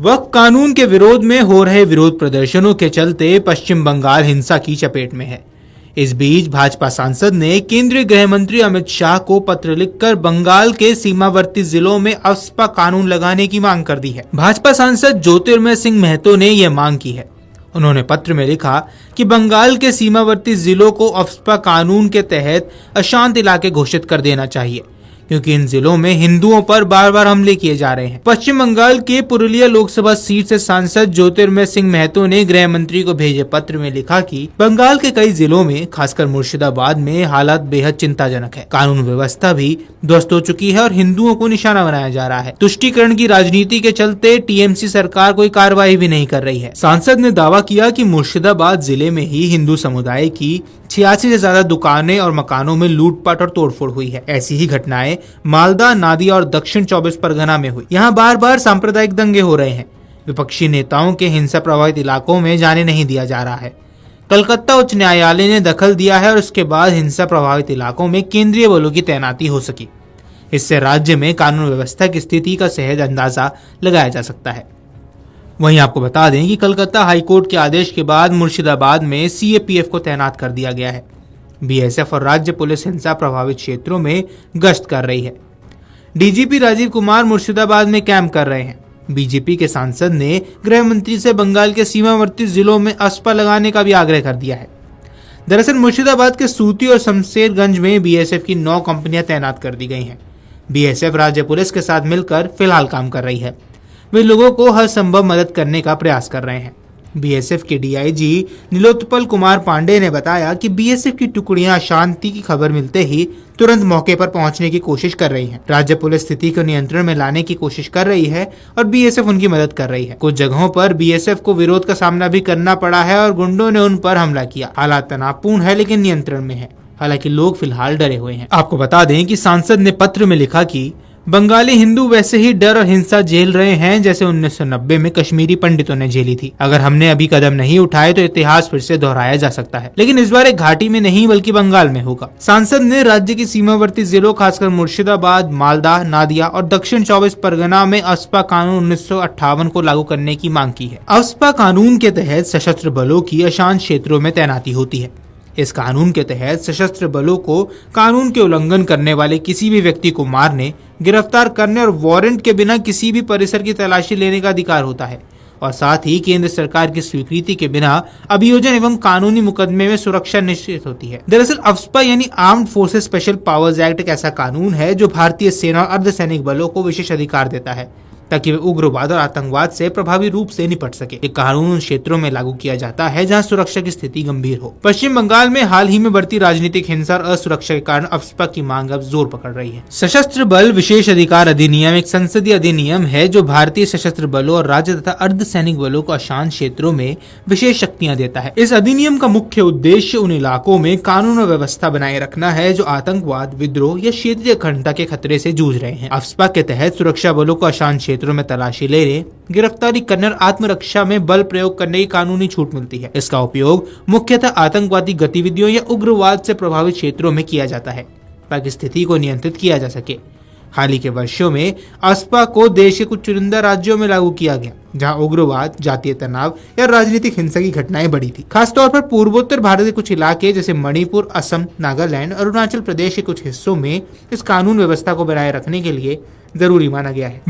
वक्फ कानून के विरोध में हो रहे विरोध प्रदर्शनों के चलते पश्चिम बंगाल हिंसा की चपेट में है। इस बीच भाजपा सांसद ने केंद्रीय गृह मंत्री अमित शाह को पत्र लिखकर बंगाल के सीमावर्ती जिलों में अफ्स्पा कानून लगाने की मांग कर दी है। भाजपा सांसद ज्योतिर्मय सिंह महतो ने यह मांग की है। उन्होंने पत्र में लिखा कि बंगाल के सीमावर्ती जिलों को अफ्स्पा कानून के तहत अशांत इलाके घोषित कर देना चाहिए, क्योंकि इन जिलों में हिंदुओं पर बार बार हमले किए जा रहे हैं। पश्चिम बंगाल के पुरुलिया लोकसभा सीट से सांसद ज्योतिर्मय सिंह महतो ने गृह मंत्री को भेजे पत्र में लिखा कि बंगाल के कई जिलों में, खासकर मुर्शिदाबाद में हालात बेहद चिंताजनक है। कानून व्यवस्था भी ध्वस्त हो चुकी है और हिंदुओं को निशाना बनाया जा रहा है। तुष्टीकरण की राजनीति के चलते टीएमसी सरकार कोई कार्रवाई भी नहीं कर रही है। सांसद ने दावा किया कि मुर्शिदाबाद जिले में ही हिंदू समुदाय की 86 से ज्यादा दुकानें और मकानों में लूटपाट और तोड़फोड़ हुई है। ऐसी ही घटनाएं मालदा, नादिया और दक्षिण 24 परगना में हुई। यहाँ बार बार सांप्रदायिक दंगे हो रहे हैं। विपक्षी नेताओं के हिंसा प्रभावित इलाकों में जाने नहीं दिया जा रहा है। कलकत्ता उच्च न्यायालय ने दखल दिया है और उसके बाद हिंसा प्रभावित इलाकों में केंद्रीय बलों की तैनाती हो सकी। इससे राज्य में कानून व्यवस्था की स्थिति का सहज अंदाजा लगाया जा सकता है। वहीं आपको बता दें कि कलकत्ता हाईकोर्ट के आदेश के बाद मुर्शिदाबाद में सीएपीएफ को तैनात कर दिया गया है। बीएसएफ और राज्य पुलिस हिंसा प्रभावित क्षेत्रों में गश्त कर रही है। डीजीपी राजीव कुमार मुर्शिदाबाद में कैंप कर रहे हैं। बीजेपी के सांसद ने गृह मंत्री से बंगाल के सीमावर्ती जिलों में अफ्स्पा लगाने का भी आग्रह कर दिया है। दरअसल मुर्शिदाबाद के सूती और शमशेरगंज में बीएसएफ की 9 कंपनियां तैनात कर दी गई हैं। बीएसएफ राज्य पुलिस के साथ मिलकर फिलहाल काम कर रही है। वे लोगों को हर संभव मदद करने का प्रयास कर रहे हैं। बीएसएफ के डीआईजी नीलोत्पल कुमार पांडे ने बताया कि बीएसएफ की टुकड़ियां अशांति की खबर मिलते ही तुरंत मौके पर पहुंचने की कोशिश कर रही हैं। राज्य पुलिस स्थिति को नियंत्रण में लाने की कोशिश कर रही है और बीएसएफ उनकी मदद कर रही है। कुछ जगहों पर बीएसएफ को विरोध का सामना भी करना पड़ा है और गुंडों ने उन पर हमला किया। हालात तनावपूर्ण है लेकिन नियंत्रण में है। हालांकि लोग फिलहाल डरे हुए हैं। आपको बता दें कि सांसद ने पत्र में लिखा कि बंगाली हिंदू वैसे ही डर और हिंसा झेल रहे हैं जैसे 1990 में कश्मीरी पंडितों ने झेली थी। अगर हमने अभी कदम नहीं उठाए तो इतिहास फिर से दोहराया जा सकता है, लेकिन इस बार एक घाटी में नहीं बल्कि बंगाल में होगा। सांसद ने राज्य की सीमावर्ती जिलों खासकर मुर्शिदाबाद, मालदा, नादिया और दक्षिण 24 परगना में अफ्स्पा कानून 1958 को लागू करने की मांग की है। अफ्स्पा कानून के तहत सशस्त्र बलों की अशांत क्षेत्रों में तैनाती होती है। इस कानून के तहत सशस्त्र बलों को कानून के उल्लंघन करने वाले किसी भी व्यक्ति को मारने, गिरफ्तार करने और वारंट के बिना किसी भी परिसर की तलाशी लेने का अधिकार होता है और साथ ही केंद्र सरकार की स्वीकृति के बिना अभियोजन एवं कानूनी मुकदमे में सुरक्षा निश्चित होती है। दरअसल अफ्स्पा यानी armed forces special powers act एक ऐसा कानून है जो भारतीय सेना और अर्धसैनिक बलों को विशेष अधिकार देता है ताकि वे उग्रवाद और आतंकवाद से प्रभावी रूप से निपट सके। ये कानून उन क्षेत्रों में लागू किया जाता है जहां सुरक्षा की स्थिति गंभीर हो। पश्चिम बंगाल में हाल ही में बढ़ती राजनीतिक हिंसा और असुरक्षा के कारण अफ्स्पा की मांग अब जोर पकड़ रही है। सशस्त्र बल विशेष अधिकार अधिनियम एक संसदीय अधिनियम है जो भारतीय सशस्त्र बलों और राज्य तथा अर्धसैनिक बलों को अशांत क्षेत्रों में विशेष शक्तियां देता है। इस अधिनियम का मुख्य उद्देश्य उन इलाकों में कानून और व्यवस्था बनाए रखना है जो आतंकवाद, विद्रोह या क्षेत्रीय अखंडता के खतरे से जूझ रहे हैं। अफ्स्पा के तहत सुरक्षा बलों को अशांत क्षेत्रों में तलाशी लेने, गिरफ्तारी करने और आत्मरक्षा में बल प्रयोग करने की कानूनी छूट मिलती है। इसका उपयोग मुख्यतः आतंकवादी गतिविधियों या उग्रवाद से प्रभावित क्षेत्रों में किया जाता है ताकि स्थिति को नियंत्रित किया जा सके। हाल ही के वर्षों में अफ्स्पा को देश के कुछ चुनिंदा राज्यों में लागू किया गया जहां उग्रवाद, जातीय तनाव या राजनीतिक हिंसा की घटनाएं बढ़ी थी। खासतौर पर पूर्वोत्तर भारत के कुछ इलाके जैसे मणिपुर, असम, नागालैंड और अरुणाचल प्रदेश के कुछ हिस्सों में इस कानून व्यवस्था को बनाए रखने के लिए जरूरी माना गया है।